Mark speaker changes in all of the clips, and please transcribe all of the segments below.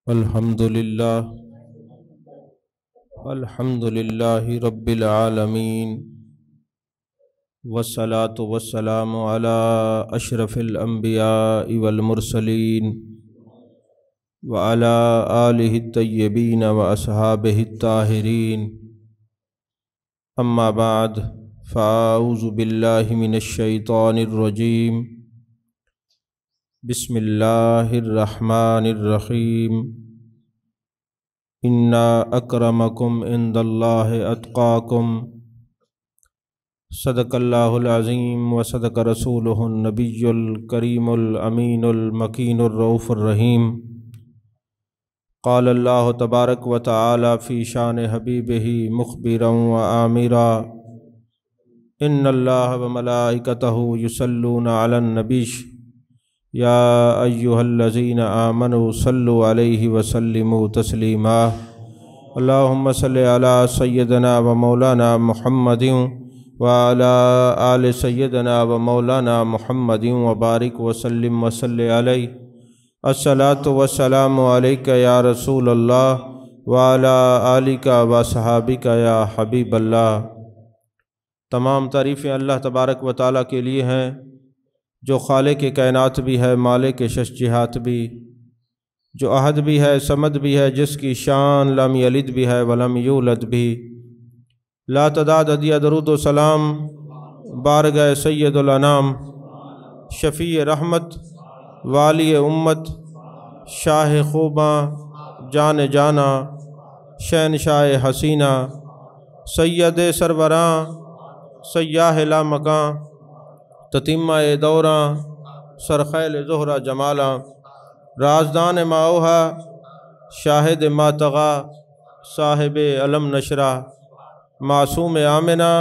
Speaker 1: الحمد للہ رب العالمین والصلاة والسلام علی اشرف الانبیاء والمرسلین وعلی آلہ الطیبین واصحابہ الطاہرین اما بعد فاعوذ باللہ من الشیطان الرجیم بسم اللہ الرحمن الرحیم انا اکرمکم عند اللہ اتقاکم صدق اللہ العظیم وصدق رسولہ النبی الکریم الامین المکین الرؤوف الرحیم قال اللہ تبارک و تعالی فی شان حبیبہ مخبرا وآمرا ان اللہ وملائکتہ یصلون علی النبی یا ایہا الذین آمنوا صلوا علیہ وسلموا تسلیما اللہم صلی علی سیدنا و مولانا محمد وعلی آل سیدنا و مولانا محمد وبارک وسلم وصلی علیہ الصلاۃ والسلام علیک یا رسول اللہ وعلی آلک و صحابک یا حبیب اللہ۔ تمام تعریفیں اللہ تبارک و تعالیٰ کے لیے ہیں جو خالق کائنات بھی ہے، مالک شش جہات بھی، جو احد بھی ہے، صمد بھی ہے، جس کی شان لم یلد بھی ہے ولم یولد بھی۔ لا تعداد عدیہ درود و سلام بارگاہ سید الانام، شفیع رحمت، والی امت، شاہ خوباں، جان جانا، شہنشاہ حسینہ، سید سربراں، سیاہ لا مکاں، تتمہ دوراں، سرخیل زہرہ جمالاں، رازدان ماؤہا، شاہد ماتغا، صاحب علم نشرہ، معصوم آمنہ،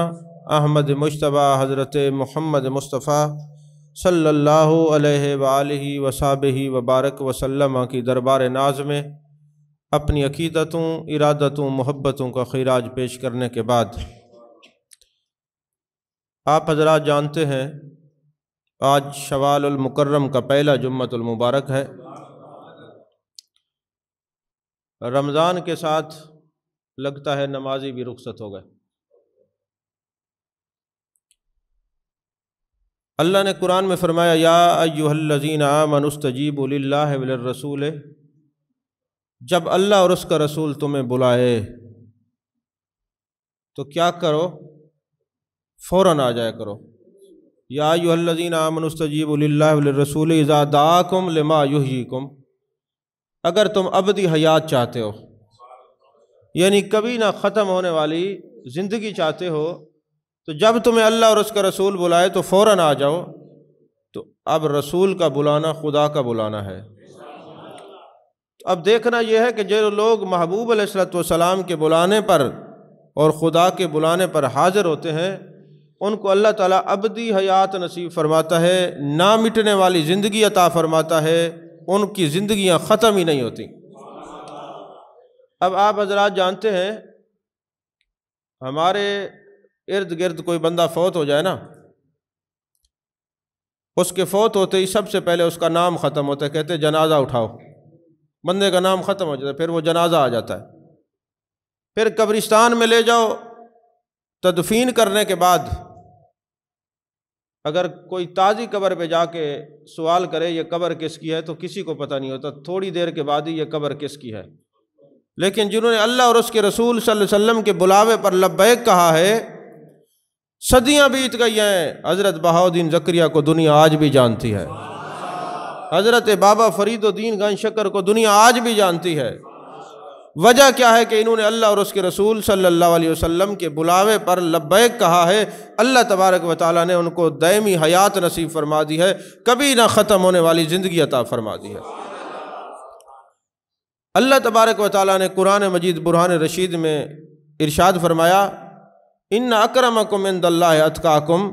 Speaker 1: احمد مجتبی حضرت محمد مصطفیٰ صلی اللہ علیہ وآلہ وصحبہ وبارک وسلم کی دربار ناز میں اپنی عقیدتوں، ارادتوں، محبتوں کا خراج پیش کرنے کے بعد آپ حضرات جانتے ہیں آج شوال المکرم کا پہلا جمعۃ المبارک ہے۔ رمضان کے ساتھ لگتا ہے نمازی بھی رخصت ہو گئے۔ اللہ نے قرآن میں فرمایا یا ایھا الذین آمنوا استجیبوا للہ وللرسول، جب اللہ اور اس کا رسول تمہیں بلائے تو کیا کرو؟ فوراً آ جایا کرو۔ یا ایھا الذین آمنوا استجیبوا للہ وللرسول اذا دعاکم لما یحییکم، اگر تم ابدی حیات چاہتے ہو، یعنی کبھی نہ ختم ہونے والی زندگی چاہتے ہو، تو جب تمہیں اللہ اور اس کا رسول بلائے تو فوراً آ جاؤ۔ تو اب رسول کا بلانا خدا کا بلانا ہے۔ اب دیکھنا یہ ہے کہ جو لوگ محبوب علیہ السلام کے بلانے پر اور خدا کے بلانے پر حاضر ہوتے ہیں، ان کو اللہ تعالیٰ ابدی حیات نصیب فرماتا ہے، نہ مٹنے والی زندگی عطا فرماتا ہے، ان کی زندگیاں ختم ہی نہیں ہوتی۔ اب آپ حضرات جانتے ہیں ہمارے ارد گرد کوئی بندہ فوت ہو جائے نا، اس کے فوت ہوتے ہی سب سے پہلے اس کا نام ختم ہوتا ہے، کہتے ہیں جنازہ اٹھاؤ، بندے کا نام ختم ہو جاتا ہے، پھر وہ جنازہ آ جاتا ہے، پھر قبرستان میں لے جاؤ، تدفین کرنے کے بعد اگر کوئی تازی قبر پہ جا کے سوال کرے یہ قبر کس کی ہے تو کسی کو پتہ نہیں ہوتا، تھوڑی دیر کے بعد ہی یہ قبر کس کی ہے۔ لیکن جنہوں نے اللہ اور اس کے رسول صلی اللہ علیہ وسلم کے بلاوے پر لبیک کہا ہے، صدیاں بیت گئی ہیں، حضرت بہاؤالدین زکریا کو دنیا آج بھی جانتی ہے، حضرت بابا فرید الدین گنج شکر کو دنیا آج بھی جانتی ہے۔ وجہ کیا ہے کہ انہوں نے اللہ اور اس کے رسول صلی اللہ علیہ وسلم کے بلاوے پر لبیک کہا ہے، اللہ تبارک و تعالیٰ نے ان کو دائمی حیات نصیب فرما دی ہے، کبھی نہ ختم ہونے والی زندگی عطا فرما دی ہے۔ اللہ تبارک و تعالیٰ نے قرآن مجید برہان رشید میں ارشاد فرمایا ان اکرمکم عند اللہ اتقاکم،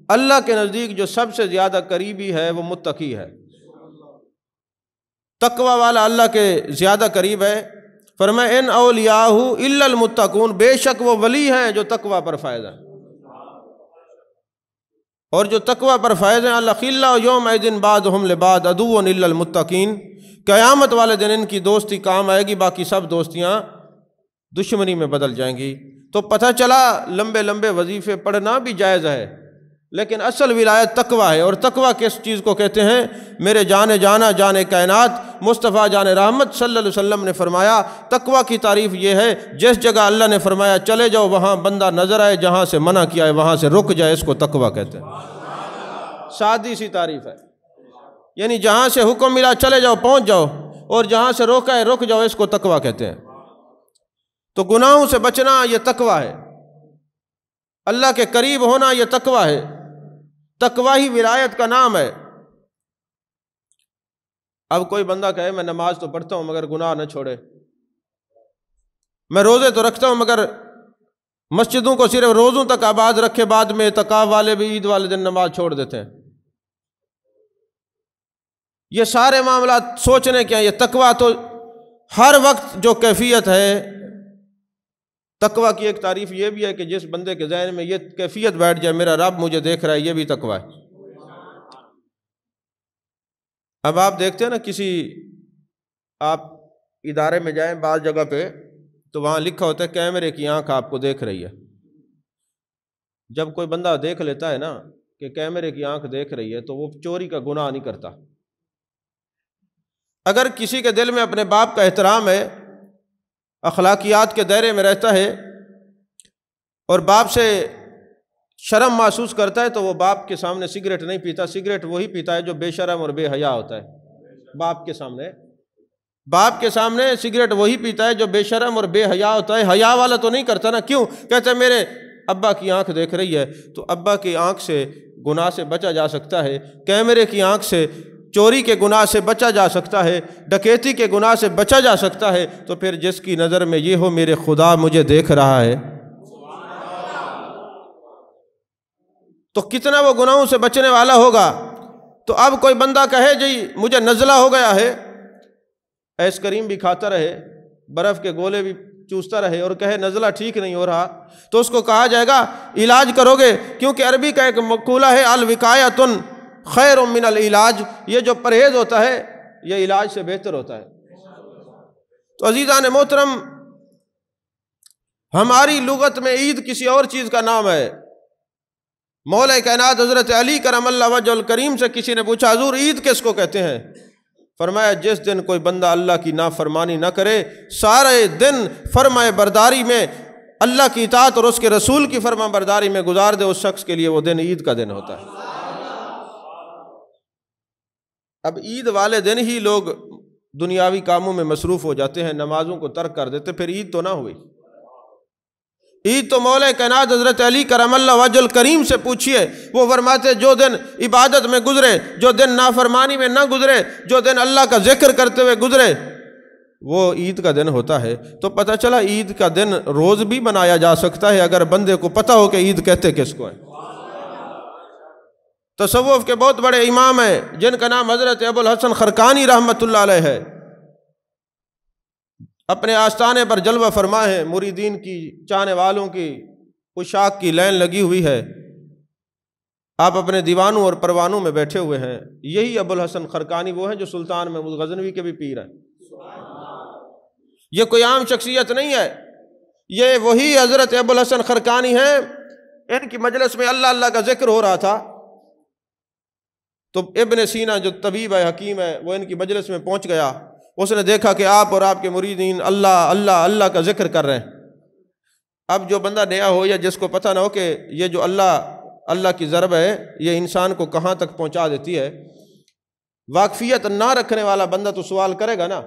Speaker 1: اللہ کے نزدیک جو سب سے زیادہ قریبی ہے وہ متقی ہے، تقوی والا اللہ کے زیادہ قریب ہے۔ فرمایا ان اولیاءہ الا المتقون، بے شک وہ ولی ہیں جو تقوی پر فائز ہیں، اور جو تقوی پر فائز ہیں الخلاء یومئذ بعضهم لبعض عدو الا المتقین، قیامت والے دن ان کی دوستی کام آئے گی، باقی سب دوستیاں دشمنی میں بدل جائیں گی۔ تو پتہ چلا لمبے لمبے وظیفے پڑھنا بھی جائز ہے، لیکن اصل ولایت تقوی ہے۔ اور تقوی کس چیز کو کہتے ہیں؟ میرے جان جانا جان کائنات مصطفیٰ جان رحمت صلی اللہ علیہ وسلم نے فرمایا تقوی کی تعریف یہ ہے جس جگہ اللہ نے فرمایا چلے جاؤ وہاں بندہ نظر آئے، جہاں سے منع کیا ہے وہاں سے رک جائے، اس کو تقوی کہتے ہیں۔ سادی سی تعریف ہے، یعنی جہاں سے حکم ملا چلے جاؤ پہنچ جاؤ، اور جہاں سے روکا ہے رک جاؤ، اس کو تقوی کہتے ہیں۔ تو گناہوں سے بچنا یہ تقوی ہے، اللہ کے قریب ہونا یہ تقوی ہے، تقوی ہی ولایت کا نام ہے۔ اب کوئی بندہ کہے میں نماز تو پڑھتا ہوں مگر گناہ نہ چھوڑے، میں روزے تو رکھتا ہوں مگر مسجدوں کو صرف روزوں تک آباد رکھے، بعد میں اعتکاف والے بھی عید والے دن نماز چھوڑ دیتے ہیں۔ یہ سارے معاملات سوچنے کے ہیں۔ یہ تقوی تو ہر وقت جو کیفیت ہے، تقوی کی ایک تعریف یہ بھی ہے کہ جس بندے کے ذہن میں یہ کیفیت بیٹھ جائے میرا رب مجھے دیکھ رہا ہے، یہ بھی تقوی ہے۔ اب آپ دیکھتے ہیں نا، کسی آپ ادارے میں جائیں بعض جگہ پہ تو وہاں لکھا ہوتا ہے کیمرے کی آنکھ آپ کو دیکھ رہی ہے۔ جب کوئی بندہ دیکھ لیتا ہے نا کہ کیمرے کی آنکھ دیکھ رہی ہے تو وہ چوری کا گناہ نہیں کرتا۔ اگر کسی کے دل میں اپنے باپ کا احترام ہے، اخلاقیات کے دائرے میں رہتا ہے اور باپ سے شرم محسوس کرتا ہے تو وہ باپ کے سامنے سگریٹ نہیں پیتا۔ سگریٹ وہی پیتا ہے جو بے شرم اور بے حیا ہوتا ہے۔ باپ کے سامنے سگریٹ وہی پیتا ہے جو بے شرم اور بے حیا ہوتا ہے۔ حیا والا تو نہیں کرتا نا، کیوں؟ کہتے ہیں میرے ابا کی آنکھ دیکھ رہی ہے، تو ابا کی آنکھ سے گناہ سے بچا جا سکتا ہے، کیمرے کی آنکھ سے چوری کے گناہ سے بچا جا سکتا ہے، ڈکیتی کے گناہ سے بچا جا سکتا ہے۔ تو پھر جس کی نظر میں یہ ہو میرے خدا مجھے دیکھ رہا ہے، تو کتنا وہ گناہوں سے بچنے والا ہوگا۔ تو اب کوئی بندہ کہے جی مجھے نزلہ ہو گیا ہے، ایس کریم بھی کھاتا رہے، برف کے گولے بھی چوستا رہے اور کہے نزلہ ٹھیک نہیں ہو رہا، تو اس کو کہا جائے گا علاج کرو گے، کیونکہ عربی کا ایک مقولہ ہے الوقایۃ خیر من العلاج، یہ جو پرہیز ہوتا ہے یہ علاج سے بہتر ہوتا ہے۔ تو عزیزان محترم، ہماری لغت میں عید کسی اور چیز کا نام ہے۔ مولا کائنات حضرت علی کرم اللہ وجہ الکریم سے کسی نے پوچھا حضور عید کس کو کہتے ہیں؟ فرمایا جس دن کوئی بندہ اللہ کی نافرمانی نہ کرے، سارے دن فرمائے برداری میں اللہ کی اطاعت اور اس کے رسول کی فرما برداری میں گزار دے، اس شخص کے لیے وہ دن عید کا دن ہوتا ہے۔ اب عید والے دن ہی لوگ دنیاوی کاموں میں مصروف ہو جاتے ہیں، نمازوں کو ترک کر دیتے، پھر عید تو نہ ہوئی۔ عید تو مولا کائنات حضرت علی کرم اللہ وجہ الکریم سے پوچھئے، وہ فرماتے جو دن عبادت میں گزرے، جو دن نافرمانی میں نہ گزرے، جو دن اللہ کا ذکر کرتے ہوئے گزرے، وہ عید کا دن ہوتا ہے۔ تو پتہ چلا عید کا دن روز بھی منایا جا سکتا ہے اگر بندے کو پتہ ہو کہ عید کہتے کس کو ہے۔ تصوف کے بہت بڑے امام ہیں جن کا نام حضرت ابو الحسن خرقانی رحمۃ اللہ علیہ ہے، اپنے آستانے پر جلوہ فرما ہے، مریدین کی چاہنے والوں کی پوشاک کی لائن لگی ہوئی ہے، آپ اپنے دیوانوں اور پروانوں میں بیٹھے ہوئے ہیں۔ یہی ابو الحسن خرقانی وہ ہیں جو سلطان محمود غزنوی کے بھی پیر ہیں۔ یہ کوئی عام شخصیت نہیں ہے، یہ وہی حضرت ابو الحسن خرقانی ہیں۔ ان کی مجلس میں اللہ اللہ کا ذکر ہو رہا تھا تو ابن سینا جو طبیب ہے، حکیم ہے، وہ ان کی مجلس میں پہنچ گیا۔ اس نے دیکھا کہ آپ اور آپ کے مریدین اللہ اللہ اللہ کا ذکر کر رہے ہیں۔ اب جو بندہ نیا ہو یا جس کو پتہ نہ ہو کہ یہ جو اللہ کی ضرب ہے یہ انسان کو کہاں تک پہنچا دیتی ہے، واقفیت نہ رکھنے والا بندہ تو سوال کرے گا نا۔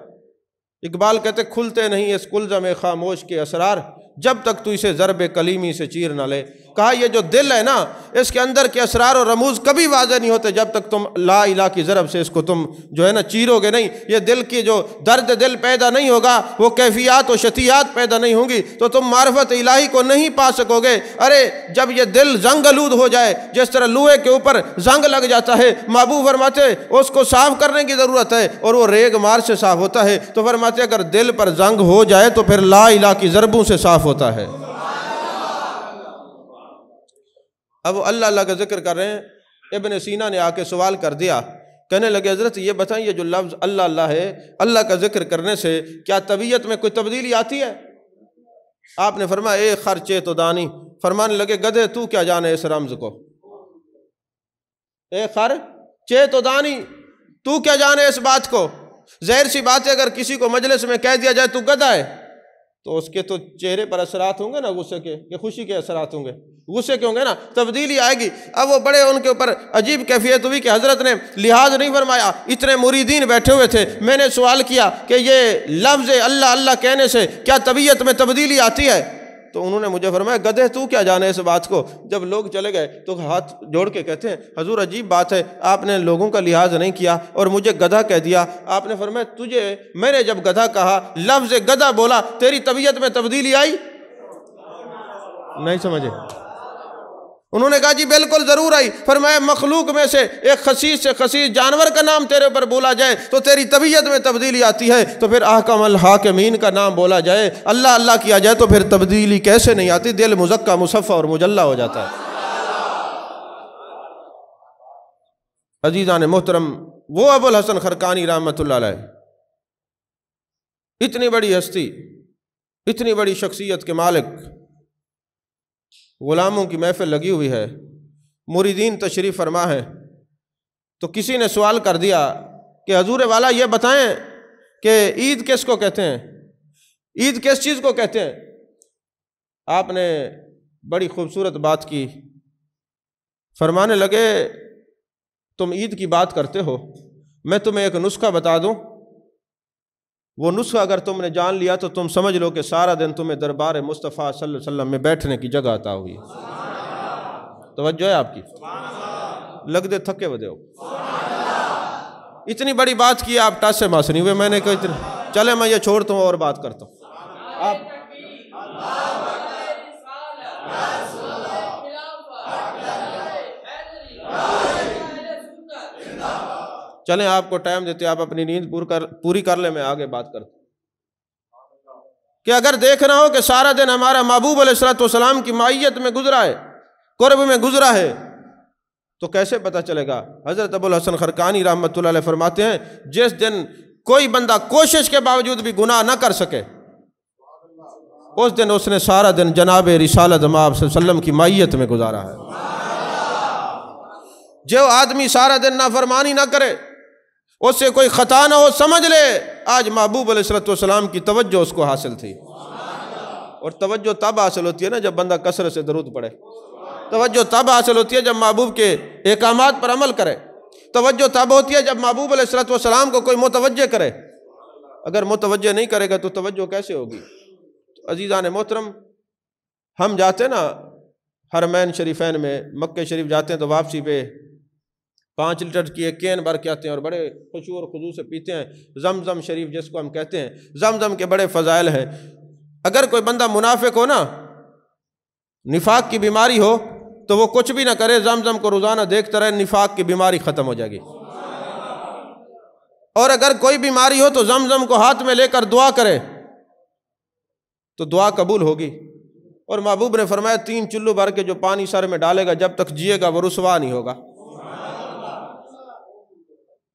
Speaker 1: اقبال کہتے کھلتے نہیں اس کلزم خاموش کے اسرار، جب تک تو اسے ضرب کلیمی سے چیر نہ لے۔ کہا یہ جو دل ہے نا، اس کے اندر کے اسرار اور رموز کبھی واضح نہیں ہوتے جب تک تم لا الہ کی ضرب سے اس کو تم جو ہے نا چیرو گے نہیں۔ یہ دل کی جو درد دل پیدا نہیں ہوگا، وہ کیفیات و شتیات پیدا نہیں ہوں گی، تو تم معرفت الہی کو نہیں پا سکو گے۔ ارے جب یہ دل زنگ آلود ہو جائے، جس طرح لوہے کے اوپر زنگ لگ جاتا ہے، محبوب فرماتے اس کو صاف کرنے کی ضرورت ہے اور وہ ریگ مار سے صاف ہوتا ہے، تو فرماتے اگر دل پر زنگ ہو جائے تو پھر لا الہ کی ضربوں سے صاف ہوتا ہے۔ اب وہ اللہ اللہ کا ذکر کر رہے ہیں، ابن سینا نے آ کے سوال کر دیا، کہنے لگے حضرت یہ بتائیں یہ جو لفظ اللہ اللہ ہے، اللہ کا ذکر کرنے سے کیا طبیعت میں کوئی تبدیلی آتی ہے؟ آپ نے فرمایا اے خر چیت دانی، فرمانے لگے گدھے تو کیا جانے اس رمز کو، اے خر چیت دانی تو کیا جانے اس بات کو۔ ظاہر سی بات ہے اگر کسی کو مجلس میں کہہ دیا جائے تو گدھا ہے تو اس کے تو چہرے پر اثرات ہوں گے نا، غصے کے کہ خوشی کے اثرات ہوں گے؟ غصے کے ہوں گے نا، تبدیلی آئے گی۔ اب وہ بڑے ان کے اوپر عجیب کیفیت ہوئی کہ حضرت نے لحاظ نہیں فرمایا، اتنے مریدین بیٹھے ہوئے تھے، میں نے سوال کیا کہ یہ لفظ اللہ اللہ کہنے سے کیا طبیعت میں تبدیلی آتی ہے؟ تو انہوں نے مجھے فرمایا گدھے تو کیا جانے اس بات کو۔ جب لوگ چلے گئے تو ہاتھ جوڑ کے کہتے ہیں حضور عجیب بات ہے، آپ نے لوگوں کا لحاظ نہیں کیا اور مجھے گدھا کہہ دیا۔ آپ نے فرمایا میں نے جب گدھا کہا، لفظ گدھا بولا، تیری طبیعت میں تبدیلی آئی؟ نہیں سمجھے؟ انہوں نے کہا جی بالکل ضرور آئی۔ فرمایا مخلوق میں سے ایک خسیس سے خسیس جانور کا نام تیرے اوپر بولا جائے تو تیری طبیعت میں تبدیلی آتی ہے، تو پھر احکم الحاکمین کا نام بولا جائے، اللہ اللہ کیا جائے تو پھر تبدیلی کیسے نہیں آتی؟ دل مزکا مصفا اور مجلہ ہو جاتا ہے۔ عزیزان محترم، وہ ابو الحسن خرقانی رحمۃ اللہ علیہ، اتنی بڑی ہستی، اتنی بڑی شخصیت کے مالک، غلاموں کی محفل لگی ہوئی ہے، مریدین تشریف فرما ہے، تو کسی نے سوال کر دیا کہ حضور والا یہ بتائیں کہ عید کس کو کہتے ہیں، عید کس چیز کو کہتے ہیں؟ آپ نے بڑی خوبصورت بات کی، فرمانے لگے تم عید کی بات کرتے ہو، میں تمہیں ایک نسخہ بتا دوں، وہ نسخہ اگر تم نے جان لیا تو تم سمجھ لو کہ سارا دن تمہیں دربار مصطفیٰ صلی اللہ علیہ وسلم میں بیٹھنے کی جگہ عطا ہوئی۔ توجہ ہے آپ کی؟ لگ دے تھکے ودے ہو، اتنی بڑی بات کی آپ ٹاس سے ماس نہیں ہوئے۔ میں نے کہا چلے میں یہ چھوڑتا ہوں اور بات کرتا ہوں۔ آپ چلیں آپ کو ٹائم دیتے، آپ اپنی نیند پوری کر لیں، میں آگے بات کرتا ہوں کہ اگر دیکھنا ہو کہ سارا دن ہمارا محبوب علیہ السلام کی معیت میں گزرا ہے، قرب میں گزرا ہے، تو کیسے پتہ چلے گا؟ حضرت ابو الحسن خرقانی رحمۃ اللہ علیہ فرماتے ہیں جس دن کوئی بندہ کوشش کے باوجود بھی گناہ نہ کر سکے، اس دن اس نے سارا دن جناب رسالت مآب صلی اللہ علیہ وسلم کی معیت میں گزارا ہے۔ جو آدمی سارا دن نافرمانی نہ کرے، اس سے کوئی خطا نہ ہو، سمجھ لے آج محبوب علیہ السلام کی توجہ اس کو حاصل تھی۔ اور توجہ تب حاصل ہوتی ہے نا جب بندہ کثرت سے درود پڑھے، توجہ تب حاصل ہوتی ہے جب محبوب کے احکامات پر عمل کرے، توجہ تب ہوتی ہے جب محبوب علیہ السلام کو کوئی متوجہ کرے۔ اگر متوجہ نہیں کرے گا تو توجہ کیسے ہوگی؟ تو عزیزان محترم، ہم جاتے نا حرمین شریفین میں، مکہ شریف جاتے ہیں تو واپسی پہ 5 لیٹر کی ایک کین بھر کے آتے ہیں اور بڑے خشوع اور خضوع سے پیتے ہیں زمزم شریف جس کو ہم کہتے ہیں۔ زمزم کے بڑے فضائل ہیں۔ اگر کوئی بندہ منافق ہو نا، نفاق کی بیماری ہو، تو وہ کچھ بھی نہ کرے، زمزم کو روزانہ دیکھتا رہے، نفاق کی بیماری ختم ہو جائے گی۔ اور اگر کوئی بیماری ہو تو زمزم کو ہاتھ میں لے کر دعا کرے تو دعا قبول ہوگی۔ اور محبوب نے فرمایا 3 چلو بھر کے جو پانی سر میں ڈالے گا جب تک جیے گا وہ رسوا نہیں ہوگا۔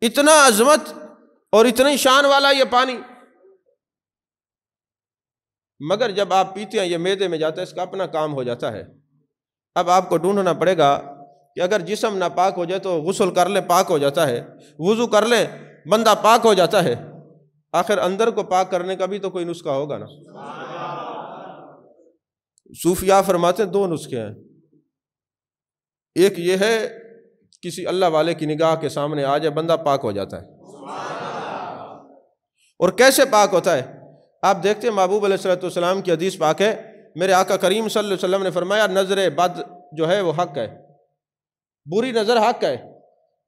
Speaker 1: اتنا عظمت اور اتنی شان والا یہ پانی، مگر جب آپ پیتے ہیں یہ معدے میں جاتا ہے، اس کا اپنا کام ہو جاتا ہے۔ اب آپ کو ڈھونڈنا پڑے گا کہ اگر جسم ناپاک ہو جائے تو غسل کر لیں، پاک ہو جاتا ہے، وضو کر لیں بندہ پاک ہو جاتا ہے، آخر اندر کو پاک کرنے کا بھی تو کوئی نسخہ ہوگا نا۔ صوفیاء فرماتے ہیں 2 نسخے ہیں، ایک یہ ہے کسی اللہ والے کی نگاہ کے سامنے آ جائے بندہ پاک ہو جاتا ہے۔ اور کیسے پاک ہوتا ہے؟ آپ دیکھتے ہیں محبوب علیہ السلام کی حدیث پاک ہے، میرے آقا کریم صلی اللہ علیہ وسلم نے فرمایا نظر بد جو ہے وہ حق ہے، بری نظر حق ہے،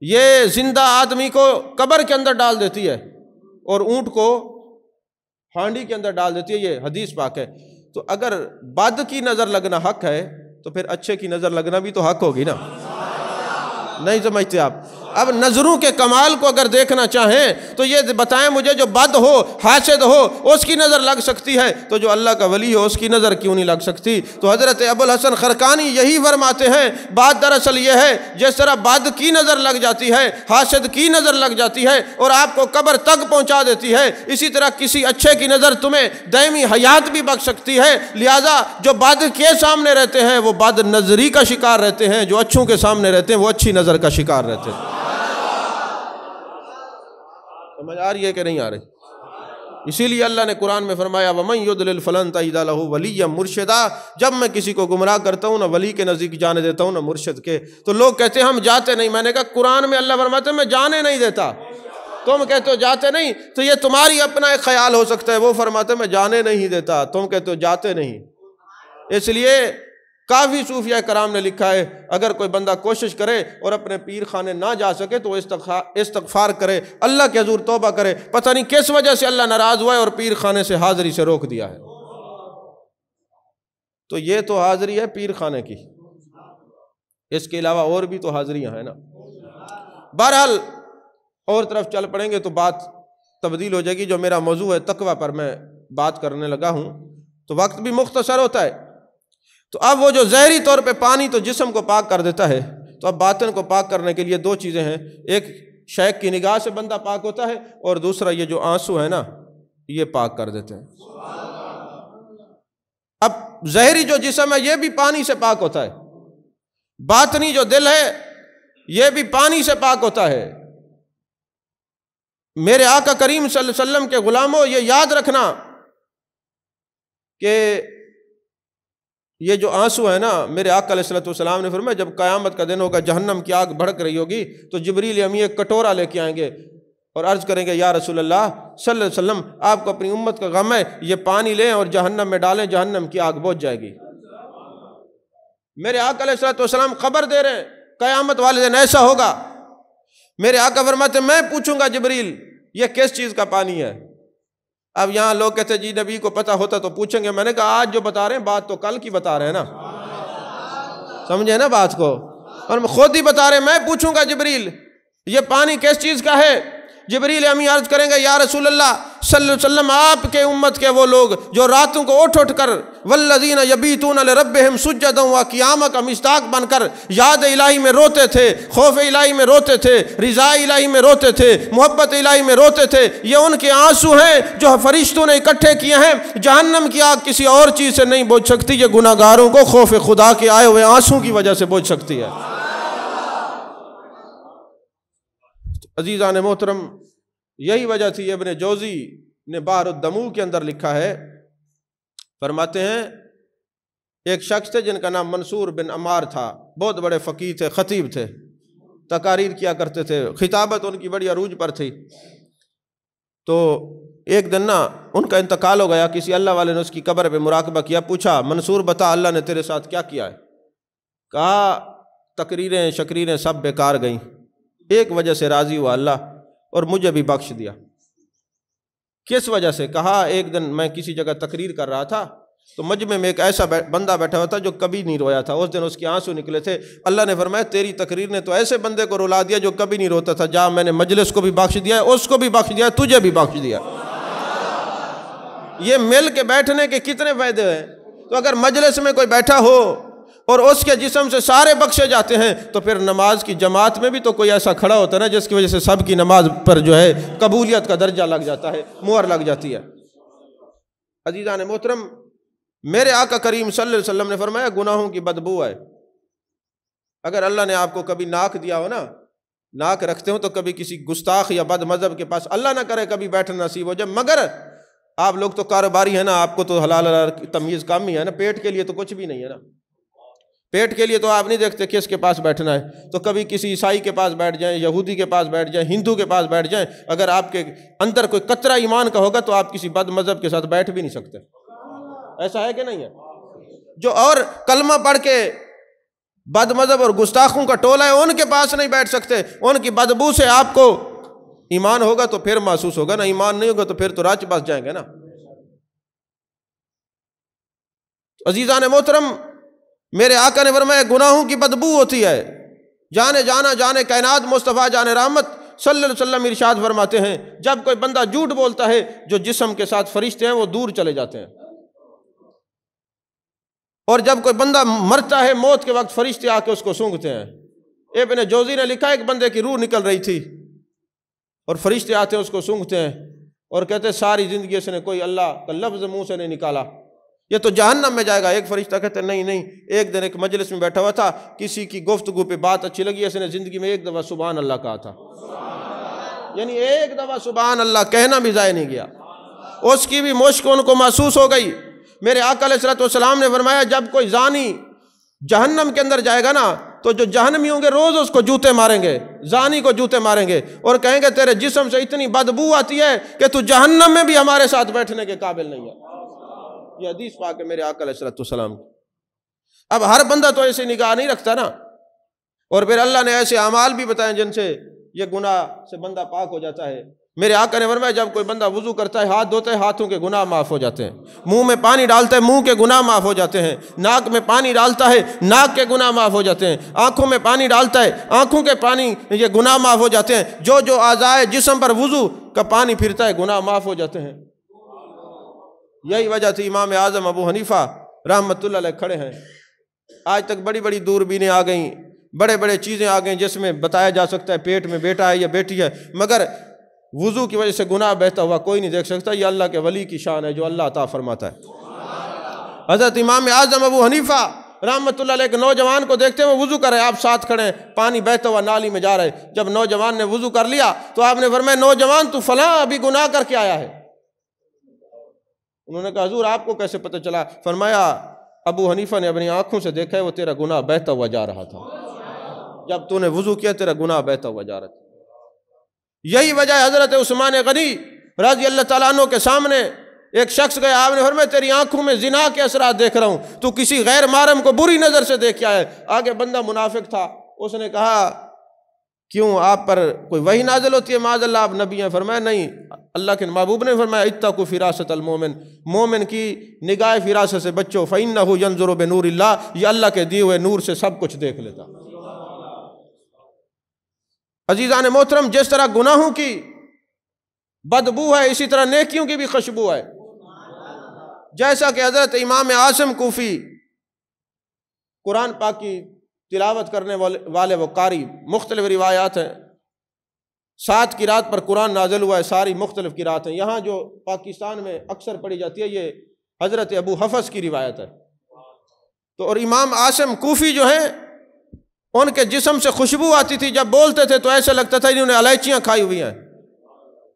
Speaker 1: یہ زندہ آدمی کو قبر کے اندر ڈال دیتی ہے اور اونٹ کو ہانڈی کے اندر ڈال دیتی ہے، یہ حدیث پاک ہے۔ تو اگر بد کی نظر لگنا حق ہے تو پھر اچھے کی نظر لگنا بھی تو حق ہوگی نا، نہیں سمجھتے آپ؟ اب نظروں کے کمال کو اگر دیکھنا چاہیں تو یہ بتائیں مجھے، جو بد ہو، حاسد ہو، اس کی نظر لگ سکتی ہے تو جو اللہ کا ولی ہو اس کی نظر کیوں نہیں لگ سکتی؟ تو حضرت ابوالحسن خرقانی یہی فرماتے ہیں، بات دراصل یہ ہے جس طرح بد کی نظر لگ جاتی ہے، حاسد کی نظر لگ جاتی ہے اور آپ کو قبر تک پہنچا دیتی ہے، اسی طرح کسی اچھے کی نظر تمہیں دائمی حیات بھی بخش سکتی ہے۔ لہٰذا جو بد کے سامنے رہتے ہیں وہ بد نظری کا شکار رہتے ہیں، جو اچھوں کے سامنے رہتے ہیں وہ اچھی نظر کا شکار رہتے ہیں۔ سمجھ آ رہی ہے کہ نہیں آ رہی؟ اسی لیے اللہ نے قرآن میں فرمایا وَمَن يُضْلِلْ فَلَن تَجِدَ لَهُ وَلِيًّا مُرْشِدًا، جب میں کسی کو گمراہ کرتا ہوں نہ ولی کے نزدیک جانے دیتا ہوں نہ مرشد کے۔ تو لوگ کہتے ہیں ہم جاتے نہیں، میں نے کہا قرآن میں اللہ فرماتے ہیں میں جانے نہیں دیتا، تم کہتے ہو جاتے نہیں، تو یہ تمہاری اپنا ایک خیال ہو سکتا ہے، وہ فرماتے ہیں میں جانے نہیں دیتا، تم کہتے ہو جاتے نہیں۔ اس لیے کافی صوفیہ کرام نے لکھا ہے اگر کوئی بندہ کوشش کرے اور اپنے پیر خانے نہ جا سکے تو استغفار کرے، اللہ کے حضور توبہ کرے، پتہ نہیں کس وجہ سے اللہ ناراض ہوا ہے اور پیر خانے سے حاضری سے روک دیا ہے۔ تو یہ تو حاضری ہے پیر خانے کی، اس کے علاوہ اور بھی تو حاضریاں ہیں نا۔ بہرحال اور طرف چل پڑیں گے تو بات تبدیل ہو جائے گی۔ جو میرا موضوع ہے تقویٰ پر میں بات کرنے لگا ہوں تو وقت بھی مختصر ہوتا ہے۔ تو اب وہ جو زہری طور پہ پانی تو جسم کو پاک کر دیتا ہے، تو اب باطن کو پاک کرنے کے لیے دو چیزیں ہیں، ایک شیخ کی نگاہ سے بندہ پاک ہوتا ہے اور دوسرا یہ جو آنسو ہے نا یہ پاک کر دیتے ہیں۔ اب زہری جو جسم ہے یہ بھی پانی سے پاک ہوتا ہے، باطنی جو دل ہے یہ بھی پانی سے پاک ہوتا ہے۔ میرے آقا کریم صلی اللہ علیہ وسلم کے غلاموں یہ یاد رکھنا کہ یہ جو آنسو ہے نا، میرے آقا علیہ السلام نے فرمایا جب قیامت کا دن ہوگا، جہنم کی آگ بھڑک رہی ہوگی تو جبریل امی ایک کٹورا لے کے آئیں گے اور عرض کریں گے یا رسول اللہ صلی اللہ علیہ وسلم آپ کو اپنی امت کا غم ہے، یہ پانی لیں اور جہنم میں ڈالیں، جہنم کی آگ بجھ جائے گی۔ میرے آقا علیہ السلام خبر دے رہے ہیں قیامت والے دن ایسا ہوگا۔ میرے آقا فرماتے ہیں میں پوچھوں گا جبریل یہ کس چیز کا پانی ہے؟ اب یہاں لوگ کہتے ہیں جی نبی کو پتہ ہوتا تو پوچھیں گے، میں نے کہا آج جو بتا رہے ہیں بات تو کل کی بتا رہے ہیں نا، سمجھے نا بات کو، اور خود ہی بتا رہے ہیں میں پوچھوں گا جبریل یہ پانی کس چیز کا ہے؟ جبریل امی عرض کریں گے یا رسول اللہ صلی اللہ علیہ وسلم آپ کے امت کے وہ لوگ جو راتوں کو اٹھ کر والذین یبیتون لربہم سجدا وقیاما کا مصداق بن کر یاد الہی میں روتے تھے، خوف الہی میں روتے تھے، رضا الہی میں روتے تھے، محبت الہی میں روتے تھے، یہ ان کے آنسو ہیں جو فرشتوں نے اکٹھے کیے ہیں۔ جہنم کی آگ کسی اور چیز سے نہیں بجھ سکتی، یہ گناہگاروں کو خوف خدا کے آئے ہوئے آنسو کی وجہ سے بجھ سکتی ہے۔ عزیزان محترم یہی وجہ تھی، ابن جوزی نے بحر الدموع کے اندر لکھا ہے، فرماتے ہیں ایک شخص تھے جن کا نام منصور بن عمار تھا، بہت بڑے فقیہ تھے، خطیب تھے، تقاریر کیا کرتے تھے، خطابت ان کی بڑی عروج پر تھی۔ تو ایک دن نا ان کا انتقال ہو گیا، کسی اللہ والے نے اس کی قبر پہ مراقبہ کیا، پوچھا منصور بتا اللہ نے تیرے ساتھ کیا کیا ہے؟ کہا تقریریں شکریریں سب بیکار گئیں، ایک وجہ سے راضی ہوا اللہ اور مجھے بھی بخش دیا۔ کس وجہ سے؟ کہا ایک دن میں کسی جگہ تقریر کر رہا تھا تو مجمع میں ایک ایسا بندہ بیٹھا ہوا تھا جو کبھی نہیں رویا تھا، اس دن اس کے آنسو نکلے تھے، اللہ نے فرمایا تیری تقریر نے تو ایسے بندے کو رلا دیا جو کبھی نہیں روتا تھا، جا میں نے مجلس کو بھی بخش دیا ہے، اس کو بھی بخش دیا ہے، تجھے بھی بخش دیا۔ یہ مل کے بیٹھنے کے کتنے فائدے ہیں؟ تو اگر مجلس میں کوئی بیٹھا ہو اور اس کے جسم سے سارے بخشے جاتے ہیں تو پھر نماز کی جماعت میں بھی تو کوئی ایسا کھڑا ہوتا ہے نا جس کی وجہ سے سب کی نماز پر جو ہے قبولیت کا درجہ لگ جاتا ہے، مہر لگ جاتی ہے۔ عزیزان محترم میرے آقا کریم صلی اللہ علیہ وسلم نے فرمایا گناہوں کی بدبو ہے۔ اگر اللہ نے آپ کو کبھی ناک دیا ہو نا، ناک رکھتے ہو تو کبھی کسی گستاخ یا بد مذہب کے پاس اللہ نہ کرے کبھی بیٹھنا نصیب ہو جائے، مگر آپ لوگ تو کاروباری ہیں نا، آپ کو تو حلال حلال کی تمیز کم ہی ہے نا، پیٹ کے لیے تو کچھ بھی نہیں ہے نا، پیٹ کے لیے تو آپ نہیں دیکھتے کس کے پاس بیٹھنا ہے، تو کبھی کسی عیسائی کے پاس بیٹھ جائیں، یہودی کے پاس بیٹھ جائیں، ہندو کے پاس بیٹھ جائیں، اگر آپ کے اندر کوئی قطرہ ایمان کا ہوگا تو آپ کسی بد مذہب کے ساتھ بیٹھ بھی نہیں سکتے۔ ایسا ہے کہ نہیں ہے؟ جو اور کلمہ پڑھ کے بد مذہب اور گستاخوں کا ٹولہ ہے ان کے پاس نہیں بیٹھ سکتے، ان کی بدبو سے آپ کو ایمان ہوگا تو پھر محسوس ہوگا نا، ایمان نہیں ہوگا تو پھر تو راچ بس جائیں گے نا۔ عزیزان محترم میرے آقا نے فرمایا گناہوں کی بدبو ہوتی ہے، جانے جانا جانے کائنات مصطفیٰ جان رحمت صلی اللہ علیہ وسلم ارشاد فرماتے ہیں جب کوئی بندہ جھوٹ بولتا ہے جو جسم کے ساتھ فرشتے ہیں وہ دور چلے جاتے ہیں، اور جب کوئی بندہ مرتا ہے موت کے وقت فرشتے آ کے اس کو سونگھتے ہیں۔ ابن جوزی نے لکھا ایک بندے کی روح نکل رہی تھی اور فرشتے آتے ہیں اس کو سونگھتے ہیں اور کہتے ہیں ساری زندگی اس نے کوئی اللہ کا لفظ منہ سے نہیں نکالا، یہ تو جہنم میں جائے گا۔ ایک فرشتہ کہتے ہیں نہیں، ایک دن ایک مجلس میں بیٹھا ہوا تھا، کسی کی گفتگو پہ بات اچھی لگی، اس نے زندگی میں ایک دفعہ سبحان اللہ کہا تھا، یعنی ایک دفعہ سبحان اللہ کہنا بھی ضائع نہیں گیا، اس کی بھی مشک ان کو محسوس ہو گئی۔ میرے آقا علیہ الصلوۃ والسلام نے فرمایا جب کوئی زانی جہنم کے اندر جائے گا نا تو جو جہنمی ہوں گے روز اس کو جوتے ماریں گے، زانی کو جوتے ماریں گے اور کہیں گے تیرے جسم سے اتنی بدبو آتی ہے کہ تو جہنم میں بھی ہمارے ساتھ بیٹھنے کے قابل نہیں ہے۔ یہ حدیث پاک ہے میرے آقا علیہ الصلوۃ والسلام کی۔ اب ہر بندہ تو ایسی نگاہ نہیں رکھتا نا، اور پھر اللہ نے ایسے اعمال بھی بتائے جن سے یہ گناہ سے بندہ پاک ہو جاتا ہے۔ میرے آقا نے فرمایا جب کوئی بندہ وضو کرتا ہے ہاتھ دھوتا ہے ہاتھوں کے گناہ معاف ہو جاتے ہیں، منہ میں پانی ڈالتا ہے منہ کے گناہ معاف ہو جاتے ہیں، ناک میں پانی ڈالتا ہے ناک کے گناہ معاف ہو جاتے ہیں، آنکھوں میں پانی ڈالتا ہے آنکھوں کے پانی یہ گناہ معاف ہو جاتے ہیں، جو اعضائے جسم پر وضو کا پانی پھرتا ہے گناہ معاف ہو جاتے ہیں۔ یہی وجہ تھی امام اعظم ابو حنیفہ رحمۃ اللہ علیہ کھڑے ہیں۔ آج تک بڑی بڑی دوربینیں آ گئیں، بڑے بڑے چیزیں آ گئیں جس میں بتایا جا سکتا ہے پیٹ میں بیٹا ہے یا بیٹی ہے، مگر وضو کی وجہ سے گناہ بہتا ہوا کوئی نہیں دیکھ سکتا۔ یہ اللہ کے ولی کی شان ہے جو اللہ عطا فرماتا ہے۔ حضرت امام اعظم ابو حنیفہ رحمۃ اللہ علیہ ایک نوجوان کو دیکھتے ہیں وہ وضو کر رہے، آپ ساتھ کھڑے ہیں، پانی بہتا ہوا نالی میں جا رہے، جب نوجوان نے وضو کر لیا تو آپ نے فرمایا نوجوان تو فلاں ابھی گناہ کر کے آیا ہے۔ انہوں نے کہا حضور آپ کو کیسے پتہ چلا؟ فرمایا ابو حنیفہ نے اپنی آنکھوں سے دیکھا ہے وہ تیرا گناہ بہتا ہوا جا رہا تھا، جب تو نے وضو کیا تیرا گناہ بہتا ہوا جا رہا تھا۔ یہی وجہ ہے حضرت عثمان غنی رضی اللہ تعالیٰ عنہ کے سامنے ایک شخص گیا، آپ نے فرمایا تیری آنکھوں میں زنا کے اثرات دیکھ رہا ہوں، تو کسی غیر محرم کو بری نظر سے دیکھ کے آیا ہے۔ آگے بندہ منافق تھا، اس نے کہا کیوں آپ پر کوئی وحی نازل ہوتی ہے؟ معاذ اللہ آپ نبی ہیں؟ فرمایا نہیں، اللہ کے محبوب نے فرمایا اتقوا فراست المومن، مومن کی نگاہ فراست سے بچو، فإنہ ینظر بنور اللہ، یہ اللہ کے دیے ہوئے نور سے سب کچھ دیکھ لیتا۔ عزیزان محترم، جس طرح گناہوں کی بدبو ہے اسی طرح نیکیوں کی بھی خوشبو ہے۔ جیسا کہ حضرت امام عاصم کوفی قرآن پاک کی تلاوت کرنے والے وہ قاری، مختلف روایات ہیں، 7 قرات پر قرآن نازل ہوا ہے، ساری مختلف قرات ہیں۔ یہاں جو پاکستان میں اکثر پڑھی جاتی ہے یہ حضرت ابو حفص کی روایت ہے۔ تو اور امام عاصم کوفی جو ہیں ان کے جسم سے خوشبو آتی تھی، جب بولتے تھے تو ایسا لگتا تھا انہوں نے الائچیاں کھائی ہوئی ہیں۔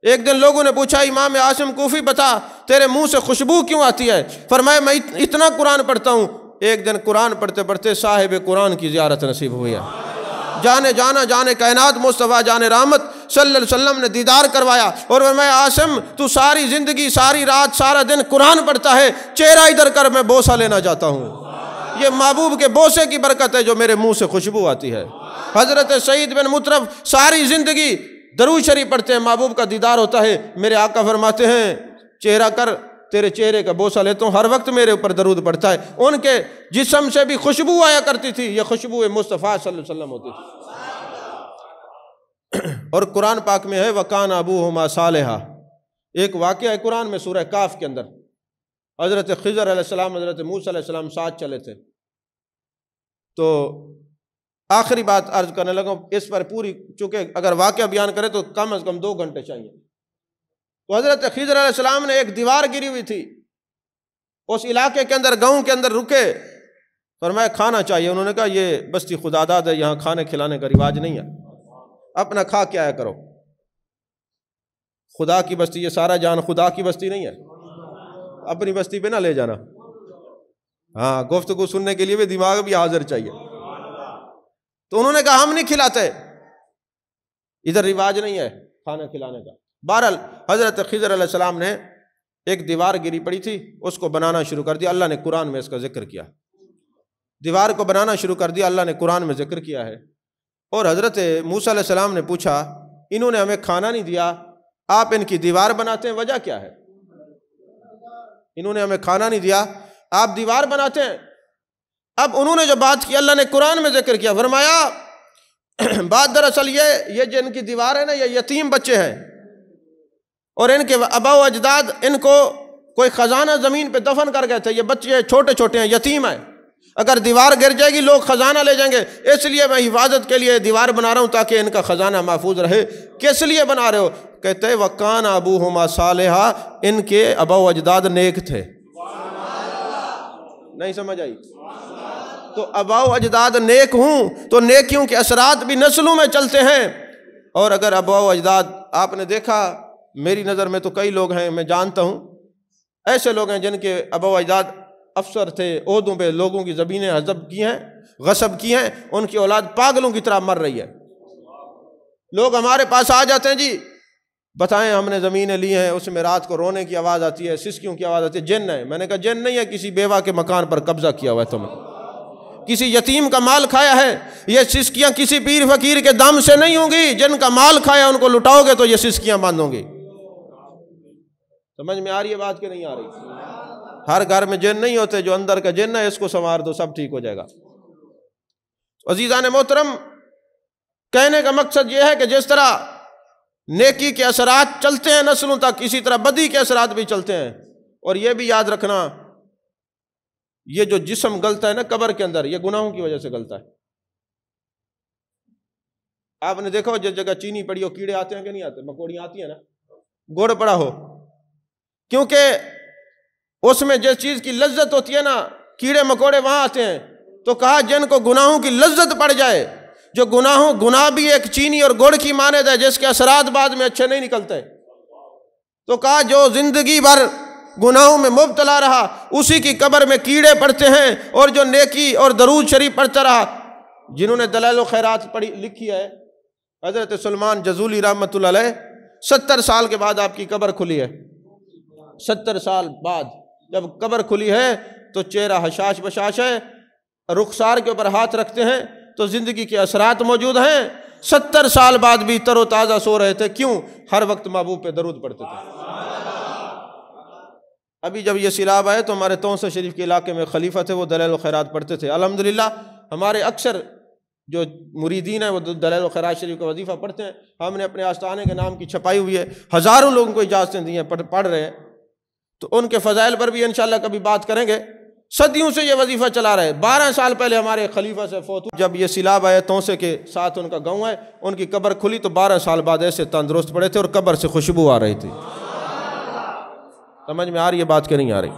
Speaker 1: ایک دن لوگوں نے پوچھا امام عاصم کوفی بتا تیرے منہ سے خوشبو کیوں آتی ہے؟ فرمایا میں اتنا قرآن پڑھتا ہوں۔ ایک دن قرآن پڑھتے پڑھتے صاحب قرآن کی زیارت نصیب ہوئی ہے، جانے جانا جانے کائنات مصطفیٰ جان رحمت صلی اللہ علیہ وسلم نے دیدار کروایا، اور میں عاصم تو ساری زندگی ساری رات سارا دن قرآن پڑھتا ہے، چہرہ ادھر کر میں بوسہ لینا چاہتا ہوں۔ یہ محبوب کے بوسے کی برکت ہے جو میرے منہ سے خوشبو آتی ہے۔ حضرت سعید بن مطرف ساری زندگی درود شریف پڑھتے ہیں، محبوب کا دیدار ہوتا ہے، میرے آقا فرماتے ہیں چہرہ کر تیرے چہرے کا بوسہ لیتا ہوں، ہر وقت میرے اوپر درود پڑھتا ہے۔ ان کے جسم سے بھی خوشبو آیا کرتی تھی، یہ خوشبو مصطفیٰ صلی اللہ علیہ وسلم ہوتی تھی۔ اور قرآن پاک میں ہے وَكَانَ أَبُوهُمَا صَالِحًا، ایک واقعہ ہے قرآن میں سورہ کاف کے اندر، حضرت خضر علیہ السلام حضرت موسیٰ علیہ السلام ساتھ چلے تھے۔ تو آخری بات عرض کرنے لگا اس پر پوری، چونکہ اگر واقعہ بیان کرے تو کم از کم 2 گھنٹے چاہیے۔ تو حضرت خضر علیہ السلام نے ایک دیوار گری ہوئی تھی، اس علاقے کے اندر گاؤں کے اندر رکے، فرمایا کھانا چاہیے۔ انہوں نے کہا یہ بستی خداداد ہے، یہاں کھانے کھلانے کا رواج نہیں ہے، اپنا کھا کے آیا کرو۔ خدا کی بستی، یہ سارا جان خدا کی بستی نہیں ہے، اپنی بستی پہ نہ لے جانا۔ ہاں گفتگو سننے کے لیے بھی دماغ بھی حاضر چاہیے۔ تو انہوں نے کہا ہم نہیں کھلاتے، ادھر رواج نہیں ہے کھانا کھلانے کا۔ بہرحال حضرت خضر علیہ السلام نے ایک دیوار گری پڑی تھی، اس کو بنانا شروع کر دیا۔ اللہ نے قرآن میں اس کا ذکر کیا، دیوار کو بنانا شروع کر دیا، اللہ نے قرآن میں ذکر کیا ہے۔ اور حضرت موسیٰ علیہ السلام نے پوچھا انہوں نے ہمیں کھانا نہیں دیا، آپ ان کی دیوار بناتے ہیں، وجہ کیا ہے؟ انہوں نے ہمیں کھانا نہیں دیا، آپ دیوار بناتے ہیں۔ اب انہوں نے جو بات کی اللہ نے قرآن میں ذکر کیا، فرمایا بات دراصل یہ جن کی دیوار ہے نا، یہ یتیم بچے ہیں، اور ان کے آبا و اجداد ان کو کوئی خزانہ زمین پہ دفن کر گئے تھے. یہ بچے چھوٹے چھوٹے ہیں، یتیم ہیں. اگر دیوار گر جائے گی لوگ خزانہ لے جائیں گے، اس لیے میں حفاظت کے لیے دیوار بنا رہا ہوں تاکہ ان کا خزانہ محفوظ رہے. کس لیے بنا رہے ہو؟ کہتے ہیں وَكَانَ أَبُوهُمَا صَالِحًا، ان کے آبا و اجداد نیک تھے. نہیں سمجھ آئی؟ تو آبا و اجداد نیک ہوں تو نیکیوں کے اثرات بھی نسلوں میں چلتے ہیں. اور اگر آبا و اجداد، آپ نے دیکھا میری نظر میں تو کئی لوگ ہیں، میں جانتا ہوں ایسے لوگ ہیں جن کے آبا و اجداد افسر تھے، عہدوں پہ لوگوں کی زمینیں حذف کی ہیں، غصب کی ہیں، ان کی اولاد پاگلوں کی طرح مر رہی ہے. لوگ ہمارے پاس آ جاتے ہیں، جی بتائیں ہم نے زمینیں لی ہیں، اس میں رات کو رونے کی آواز آتی ہے، سسکیوں کی آواز آتی ہے، جن ہے. میں نے کہا جن نہیں ہے، کسی بیوہ کے مکان پر قبضہ کیا ہوا ہے تم نے، کسی یتیم کا مال کھایا ہے. یہ سسکیاں کسی پیر فقیر کے دم سے نہیں ہوں گی. جن کا مال کھایا ان کو لٹاؤ گے تو یہ سسکیاں بند ہوں گی. سمجھ میں آ رہی ہے بات کہ نہیں آ رہی؟ ہر گھر میں جن نہیں ہوتے، جو اندر کا جن ہے اس کو سنوار دو، سب ٹھیک ہو جائے گا. عزیزان محترم، کہنے کا مقصد یہ ہے کہ جس طرح نیکی کے اثرات چلتے ہیں نسلوں تک، اسی طرح بدی کے اثرات بھی چلتے ہیں. اور یہ بھی یاد رکھنا، یہ جو جسم گلتا ہے نا قبر کے اندر، یہ گناہوں کی وجہ سے گلتا ہے. آپ نے دیکھا ہو جس جگہ چینی پڑی ہو کیڑے آتے ہیں کہ نہیں آتے؟ مکوڑیاں آتی ہیں نا، گڑ پڑا ہو، کیونکہ اس میں جس چیز کی لذت ہوتی ہے نا، کیڑے مکوڑے وہاں آتے ہیں. تو کہا جن کو گناہوں کی لذت پڑ جائے، جو گناہ بھی ایک چینی اور گڑ کی مانند ہے جس کے اثرات بعد میں اچھے نہیں نکلتے. تو کہا جو زندگی بھر گناہوں میں مبتلا رہا اسی کی قبر میں کیڑے پڑتے ہیں، اور جو نیکی اور درود شریف پڑھتا رہا. جنہوں نے دلائل و خیرات پڑھی لکھی ہے، حضرت سلمان جزولی رحمۃ اللہ علیہ، 70 سال کے بعد آپ کی قبر کھلی ہے. 70 سال بعد جب قبر کھلی ہے تو چہرہ حشاش بشاش ہے، رخسار کے اوپر ہاتھ رکھتے ہیں تو زندگی کے اثرات موجود ہیں. 70 سال بعد بھی تر و تازہ سو رہے تھے. کیوں؟ ہر وقت محبوب پہ درود پڑھتے تھے. ابھی جب یہ سیلاب آئے تو ہمارے تونسہ شریف کے علاقے میں خلیفہ تھے، وہ دلائل و خیرات پڑھتے تھے. الحمدللہ ہمارے اکثر جو مریدین ہیں وہ دلائل و خیرات شریف کا وظیفہ پڑھتے ہیں. ہم نے اپنے آستانے کے نام کی چھپائی ہوئی ہے، ہزاروں لوگوں کو اجازتیں دی ہیں، پڑھ رہے ہیں. تو ان کے فضائل پر بھی انشاءاللہ کبھی بات کریں گے. صدیوں سے یہ وظیفہ چلا رہے. 12 سال پہلے ہمارے خلیفہ سے فوت ہوئے. جب یہ سیلاب آئے، تونسے کے ساتھ ان کا گاؤں ہے، ان کی قبر کھلی تو 12 سال بعد ایسے تندرست پڑے تھے اور قبر سے خوشبو آ رہی تھی. سمجھ میں آ رہی ہے بات کہ نہیں آ رہی؟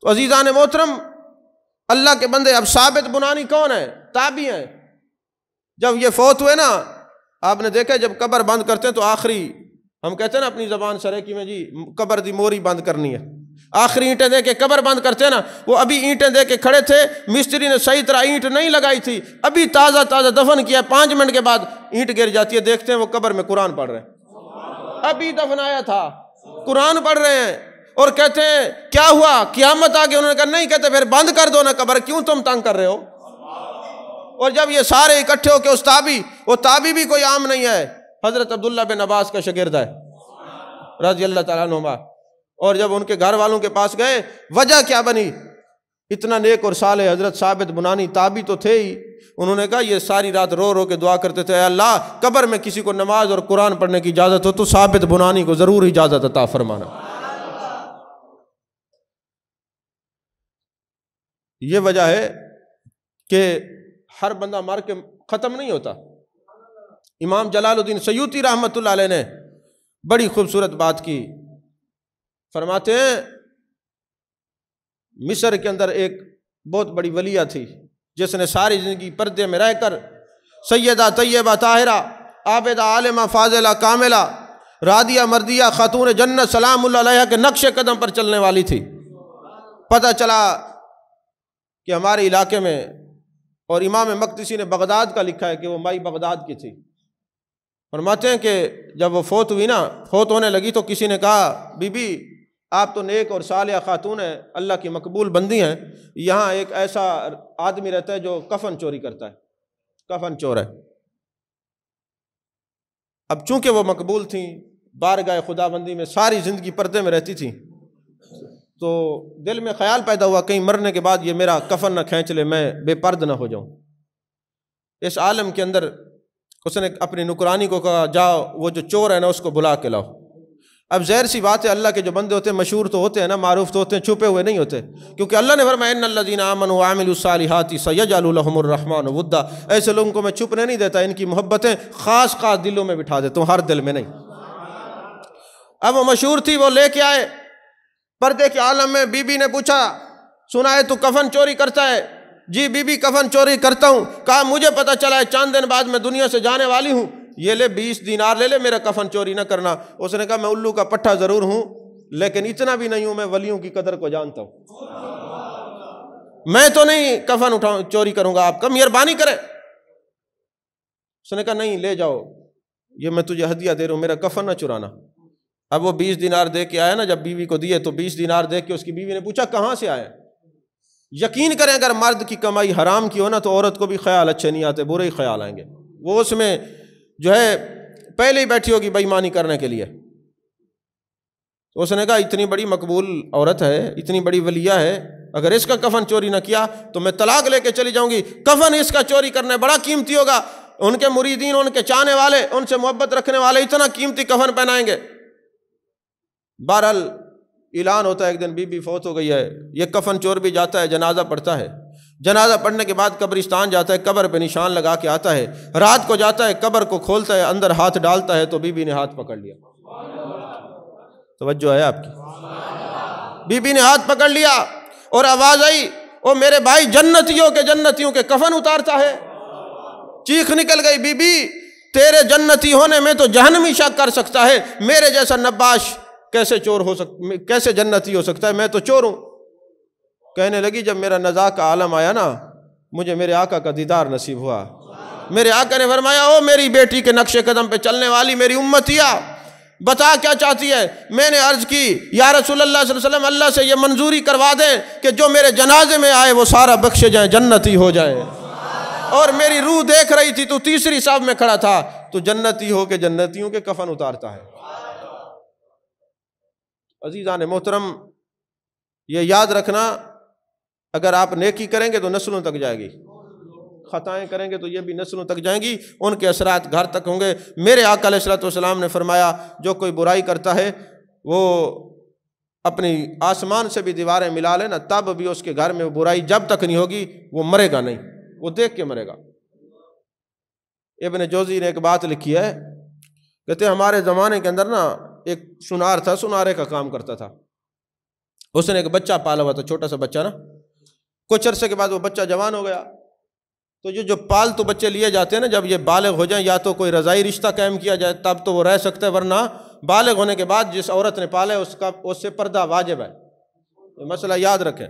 Speaker 1: تو عزیزان محترم، اللہ کے بندے، اب ثابت بنانی کون ہے؟ تابعی ہیں. جب یہ فوت ہوئے نا، آپ نے دیکھا جب قبر بند کرتے ہیں تو آخری، ہم کہتے ہیں نا اپنی زبان سریکی میں، جی قبر دی موری بند کرنی ہے، آخری اینٹیں دے کے قبر بند کرتے ہیں نا. وہ ابھی اینٹیں دے کے کھڑے تھے، مستری نے صحیح طرح اینٹ نہیں لگائی تھی، ابھی تازہ دفن کیا، 5 منٹ کے بعد اینٹ گر جاتی ہے. دیکھتے ہیں وہ قبر میں قرآن پڑھ رہے ہیں، ابھی دفنایا تھا، قرآن پڑھ رہے ہیں. اور کہتے ہیں کیا ہوا؟ قیامت آ گئی. انہوں نے کہا نہیں. کہتے پھر بند کر دو نا قبر، کیوں تم تنگ کر رہے ہو؟ اور جب یہ سارے اکٹھے ہو کے اس تابعی، وہ تابعی بھی کوئی عام نہیں ہے، حضرت عبداللہ بن عباس کا شاگرد ہے رضی اللہ تعالیٰ عنہما. اور جب ان کے گھر والوں کے پاس گئے، وجہ کیا بنی؟ اتنا نیک اور صالح حضرت ثابت بنانی تابعی تو تھے ہی. انہوں نے کہا یہ ساری رات رو رو کے دعا کرتے تھے، اے اللہ قبر میں کسی کو نماز اور قرآن پڑھنے کی اجازت ہو تو ثابت بنانی کو ضرور اجازت عطا فرمانا. یہ وجہ ہے کہ ہر بندہ مر کے ختم نہیں ہوتا. امام جلال الدین سیوطی رحمۃ اللہ علیہ نے بڑی خوبصورت بات کی. فرماتے ہیں مصر کے اندر ایک بہت بڑی ولیہ تھی جس نے ساری زندگی پردے میں رہ کر سیدہ طیبہ طاہرہ عابدہ عالمہ فاضلہ کاملہ رادیہ مردیہ خاتون جنت سلام اللہ علیہ کے نقش قدم پر چلنے والی تھی. پتہ چلا کہ ہمارے علاقے میں، اور امام مقدسی نے بغداد کا لکھا ہے کہ وہ مائی بغداد کی تھی. فرماتے ہیں کہ جب وہ فوت ہوئی نا، فوت ہونے لگی تو کسی نے کہا بی بی آپ تو نیک اور صالحہ خاتون ہیں، اللہ کی مقبول بندی ہیں، یہاں ایک ایسا آدمی رہتا ہے جو کفن چوری کرتا ہے، کفن چور ہے. اب چونکہ وہ مقبول تھیں، بارگاہ خدا بندی میں ساری زندگی پردے میں رہتی تھیں، تو دل میں خیال پیدا ہوا کہیں مرنے کے بعد یہ میرا کفن نہ کھینچ لے، میں بے پرد نہ ہو جاؤں. اس عالم کے اندر اس نے اپنی نکرانی کو کہا جاؤ وہ جو چور ہے نا اس کو بلا کے لاؤ۔ اب ظاہر سی بات ہے اللہ کے جو بندے ہوتے ہیں مشہور تو ہوتے ہیں نا، معروف تو ہوتے ہیں، چھپے ہوئے نہیں ہوتے، کیونکہ اللہ نے فرمایا ان الذین آمنوا وعملوا الصالحات سیجعل لهم الرحمن ودا، ایسے لوگوں کو میں چھپنے نہیں دیتا، ان کی محبتیں خاص خاص دلوں میں بٹھا دیتا ہوں، ہر دل میں نہیں۔ اب وہ مشہور تھی، وہ لے کے آئے پردے کے عالم میں، بی بی نے پوچھا سنا ہے تو کفن چوری کرتا ہے؟ جی بی بی کفن چوری کرتا ہوں۔ کہا مجھے پتہ چلا ہے چاند دن بعد میں دنیا سے جانے والی ہوں، یہ لے 20 دینار لے لے، میرا کفن چوری نہ کرنا۔ اس نے کہا میں الو کا پٹھا ضرور ہوں لیکن اتنا بھی نہیں ہوں، میں ولیوں کی قدر کو جانتا ہوں، میں تو نہیں کفن اٹھاؤں چوری کروں گا، آپ کا مہربانی کرے۔ اس نے کہا نہیں لے جاؤ، یہ میں تجھے ہدیہ دے رہا ہوں، میرا کفن نہ چرانا۔ اب وہ 20 دینار دے کے آیا نا، جب بیوی کو دیے تو 20 دینار دے کے اس کی بیوی نے پوچھا کہاں سے آیا؟ یقین کریں اگر مرد کی کمائی حرام کی ہو نا تو عورت کو بھی خیال اچھے نہیں آتے، برے ہی خیال آئیں گے، وہ اس میں جو ہے پہلے ہی بیٹھی ہوگی بے ایمانی کرنے کے لیے۔ تو اس نے کہا اتنی بڑی مقبول عورت ہے، اتنی بڑی ولیہ ہے، اگر اس کا کفن چوری نہ کیا تو میں طلاق لے کے چلی جاؤں گی، کفن اس کا چوری کرنا بڑا قیمتی ہوگا، ان کے مریدین، ان کے چاہنے والے، ان سے محبت رکھنے والے اتنا قیمتی کفن پہنائیں گے۔ بہرحال اعلان ہوتا ہے ایک دن بی بی فوت ہو گئی ہے، یہ کفن چور بھی جاتا ہے، جنازہ پڑھتا ہے، جنازہ پڑھنے کے بعد قبرستان جاتا ہے، قبر پہ نشان لگا کے آتا ہے، رات کو جاتا ہے قبر کو کھولتا ہے، اندر ہاتھ ڈالتا ہے تو بی بی نے ہاتھ پکڑ لیا۔ توجہ ہے آپ کی؟ بی بی نے ہاتھ پکڑ لیا اور آواز آئی او میرے بھائی جنتیوں کے کفن اتارتا ہے۔ چیخ نکل گئی بی بی تیرے جنتی ہونے میں تو جہنمی شک کر سکتا ہے، میرے جیسا نباش کیسے چور ہو سکتا، کیسے جنتی ہو سکتا ہے، میں تو چور ہوں۔ کہنے لگی جب میرا نزاع کا عالم آیا نا، مجھے میرے آقا کا دیدار نصیب ہوا، میرے آقا نے فرمایا او میری بیٹی کے نقش قدم پہ چلنے والی میری امتیا، بتا کیا چاہتی ہے؟ میں نے عرض کی یا رسول اللہ صلی اللہ علیہ وسلم اللہ سے یہ منظوری کروا دیں کہ جو میرے جنازے میں آئے وہ سارا بخشے جائیں، جنتی ہو جائیں۔ اور میری روح دیکھ رہی تھی تو تیسری صف میں کھڑا تھا، تو جنتی ہو کے جنتیوں کے کفن اتارتا ہے۔ عزیزان محترم یہ یاد رکھنا، اگر آپ نیکی کریں گے تو نسلوں تک جائے گی، خطائیں کریں گے تو یہ بھی نسلوں تک جائیں گی، ان کے اثرات گھر تک ہوں گے۔ میرے آقا علیہ الصلوۃ والسلام نے فرمایا جو کوئی برائی کرتا ہے وہ اپنی آسمان سے بھی دیواریں ملا لے نا، تب بھی اس کے گھر میں وہ برائی جب تک نہیں ہوگی وہ مرے گا نہیں، وہ دیکھ کے مرے گا۔ ابن جوزی نے ایک بات لکھی ہے، کہتے ہیں ہمارے زمانے کے اندر نا ایک سنار تھا، سنارے کا کام کرتا تھا، اس نے ایک بچہ پالا ہوا تھا، چھوٹا سا بچہ نا، کچھ عرصے کے بعد وہ بچہ جوان ہو گیا، تو جو پالتو بچے لیے جاتے ہیں نا، جب یہ بالغ ہو جائیں یا تو کوئی رضائی رشتہ قائم کیا جائے تب تو وہ رہ سکتا ہے، ورنہ بالغ ہونے کے بعد جس عورت نے پالا ہے اس سے پردہ واجب ہے، یہ مسئلہ یاد رکھیں۔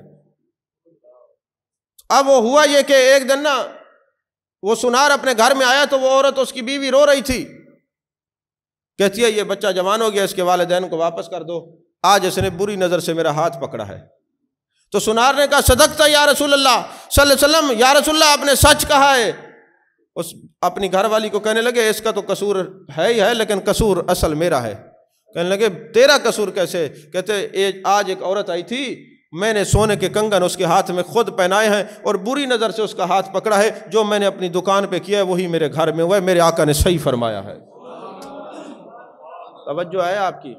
Speaker 1: اب وہ ہوا یہ کہ ایک دن نا وہ سنار اپنے گھر میں آیا تو وہ عورت اس کی بیوی رو رہی تھی، کہتی ہے یہ بچہ جوان ہو گیا، اس کے والدین کو واپس کر دو، آج اس نے بری نظر سے میرا ہاتھ پکڑا ہے۔ تو سنار نے کہا صدقتا یا رسول اللہ صلی اللہ علیہ وسلم، یا رسول اللہ آپ نے سچ کہا ہے۔ اس اپنی گھر والی کو کہنے لگے اس کا تو قصور ہے ہی ہے لیکن قصور اصل میرا ہے۔ کہنے لگے تیرا قصور کیسے؟ کہتے آج ایک عورت آئی تھی، میں نے سونے کے کنگن اس کے ہاتھ میں خود پہنائے ہیں اور بری نظر سے اس کا ہاتھ پکڑا ہے، جو میں نے اپنی دکان پہ کیا ہے وہی میرے گھر میں ہوا ہے، میرے آقا نے صحیح فرمایا ہے۔ توجہ ہے آپ کی؟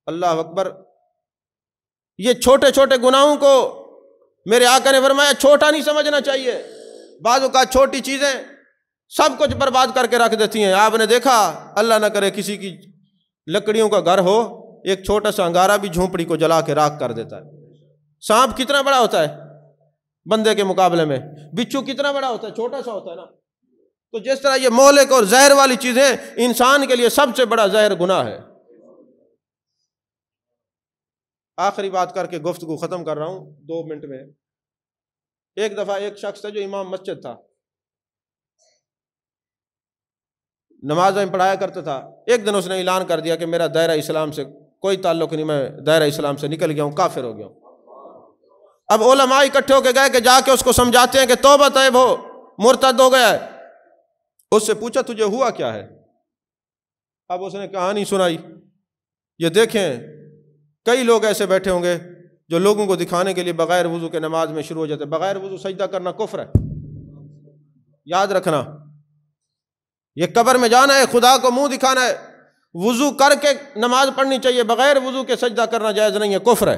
Speaker 1: اللہ اکبر۔ یہ چھوٹے چھوٹے گناہوں کو میرے آقا نے فرمایا چھوٹا نہیں سمجھنا چاہیے، بعض اوقات چھوٹی چیزیں سب کچھ برباد کر کے رکھ دیتی ہیں۔ آپ نے دیکھا اللہ نہ کرے کسی کی لکڑیوں کا گھر ہو، ایک چھوٹا سا انگارہ بھی جھونپڑی کو جلا کے راکھ کر دیتا ہے۔ سانپ کتنا بڑا ہوتا ہے بندے کے مقابلے میں، بچھو کتنا بڑا ہوتا ہے، چھوٹا سا ہوتا ہے نا۔ تو جس طرح یہ مہلک اور زہر والی چیزیں انسان کے لیے سب سے بڑا زہر گناہ ہے۔ آخری بات کر کے گفتگو ختم کر رہا ہوں 2 منٹ میں۔ ایک دفعہ ایک شخص تھا جو امام مسجد تھا، نمازیں پڑھایا کرتا تھا، ایک دن اس نے اعلان کر دیا کہ میرا دائرہ اسلام سے کوئی تعلق نہیں، میں دائرہ اسلام سے نکل گیا ہوں، کافر ہو گیا ہوں۔ اب علماء اکٹھے ہو کے گئے کہ جا کے اس کو سمجھاتے ہیں کہ توبہ طیب ہو، مرتد ہو گیا ہے۔ اس سے پوچھا تجھے ہوا کیا ہے؟ اب اس نے کہانی سنائی، یہ دیکھیں کئی لوگ ایسے بیٹھے ہوں گے جو لوگوں کو دکھانے کے لیے بغیر وضو کے نماز میں شروع ہو جاتے ہیں۔ بغیر وضو سجدہ کرنا کفر ہے، یاد رکھنا۔ یہ قبر میں جانا ہے، خدا کو منہ دکھانا ہے، وضو کر کے نماز پڑھنی چاہیے، بغیر وضو کے سجدہ کرنا جائز نہیں ہے، کفر ہے۔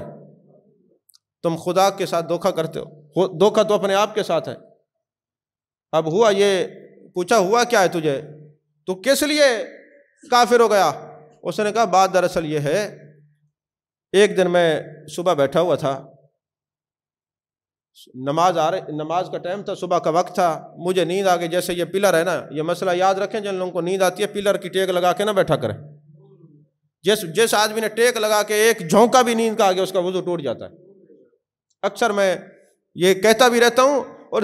Speaker 1: تم خدا کے ساتھ دھوکہ کرتے ہو، دھوکہ تو اپنے آپ کے ساتھ ہے۔ اب ہوا یہ، پوچھا ہوا کیا ہے تجھے، تو کس لیے کافر ہو گیا؟ اس نے کہا بات دراصل یہ ہے، ایک دن میں صبح بیٹھا ہوا تھا، نماز کا ٹائم تھا، صبح کا وقت تھا، مجھے نیند آ گئی۔ جیسے یہ پلر ہے نا، یہ مسئلہ یاد رکھیں، جن لوگوں کو نیند آتی ہے پلر کی ٹیک لگا کے نہ بیٹھا کریں۔ جس آدمی نے ٹیک لگا کے ایک جھونکا بھی نیند کا آ گیا، اس کا وضو ٹوٹ جاتا ہے۔ اکثر میں یہ کہتا بھی رہتا ہوں، اور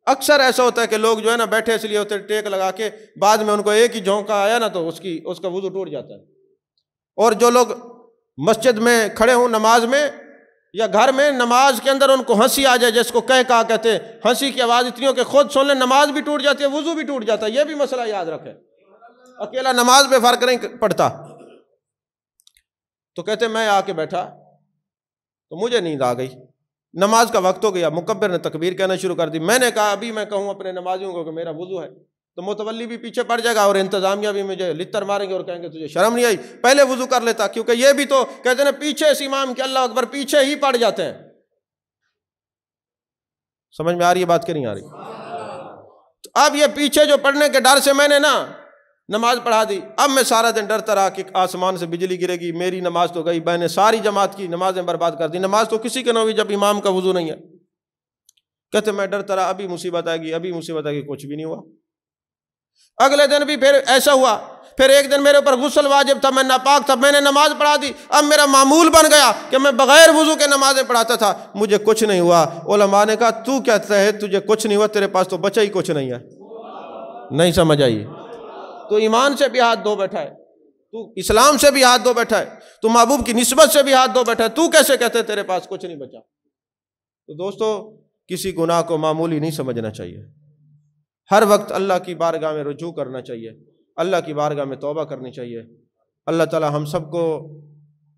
Speaker 1: اکثر ایسا ہوتا ہے کہ لوگ جو ہے نا بیٹھے اس لیے ہوتے ہیں ٹیک لگا کے، بعد میں ان کو ایک ہی جھونکا آیا نا تو اس کا وضو ٹوٹ جاتا ہے۔ اور جو لوگ مسجد میں کھڑے ہوں نماز میں یا گھر میں، نماز کے اندر ان کو ہنسی آ جائے، جس کو کہا کہتے ہیں، ہنسی کی آواز اتنی ہو کہ خود سن لیں، نماز بھی ٹوٹ جاتی ہے، وضو بھی ٹوٹ جاتا ہے۔ یہ بھی مسئلہ یاد رکھیں، اکیلا نماز پہ فرق نہیں پڑتا۔ تو کہتے میں آ کے بیٹھا تو مجھے نیند آ گئی، نماز کا وقت ہو گیا، مکبر نے تکبیر کہنا شروع کر دی۔ میں نے کہا ابھی میں کہوں اپنے نمازیوں کو کہ میرا وضو ہے تو متولی بھی پیچھے پڑ جائے گا اور انتظامیہ بھی مجھے لتر ماریں گے اور کہیں گے تجھے شرم نہیں آئی، پہلے وضو کر لیتا۔ کیونکہ یہ بھی تو کہتے ہیں پیچھے اس امام کے، اللہ اکبر، پیچھے ہی پڑ جاتے ہیں۔ سمجھ میں آ رہی ہے بات کہ نہیں آ رہی؟ تو اب یہ پیچھے جو پڑھنے کے ڈر سے میں نے نا نماز پڑھا دی۔ اب میں سارا دن ڈرتا رہا کہ آسمان سے بجلی گرے گی، میری نماز تو گئی، میں نے ساری جماعت کی نمازیں برباد کر دی۔ نماز تو کسی کے نہ ہوئی جب امام کا وضو نہیں ہے۔ کہتے میں ڈرتا رہا ابھی مصیبت آئے گی، ابھی مصیبت آئے گی، کچھ بھی نہیں ہوا۔ اگلے دن بھی پھر ایسا ہوا، پھر ایک دن میرے اوپر غسل واجب تھا، میں ناپاک تھا، میں نے نماز پڑھا دی۔ اب میرا معمول بن گیا کہ میں بغیر وضو کے نمازیں پڑھاتا تھا، مجھے کچھ نہیں ہوا۔ علماء نے کہا تو کہتا ہے تجھے کچھ نہیں ہوا، تیرے پاس تو بچا ہی کچھ نہیں ہے۔ نہیں سمجھ آئی؟ تو ایمان سے بھی ہاتھ دھو بیٹھا ہے، تو اسلام سے بھی ہاتھ دھو بیٹھا ہے، تو محبوب کی نسبت سے بھی ہاتھ دھو بیٹھا ہے، تو کیسے کہتے ہیں تیرے پاس کچھ نہیں بچا؟ تو دوستو، کسی گناہ کو معمولی نہیں سمجھنا چاہیے، ہر وقت اللہ کی بارگاہ میں رجوع کرنا چاہیے، اللہ کی بارگاہ میں توبہ کرنی چاہیے۔ اللہ تعالی ہم سب کو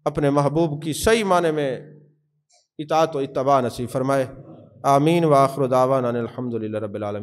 Speaker 1: اپنے محبوب کی صحیح معنی میں اطاعت و اتباع نصیب فرمائے۔ آمین۔ وآخر دعوانا ان الحمد للہ رب العالمین۔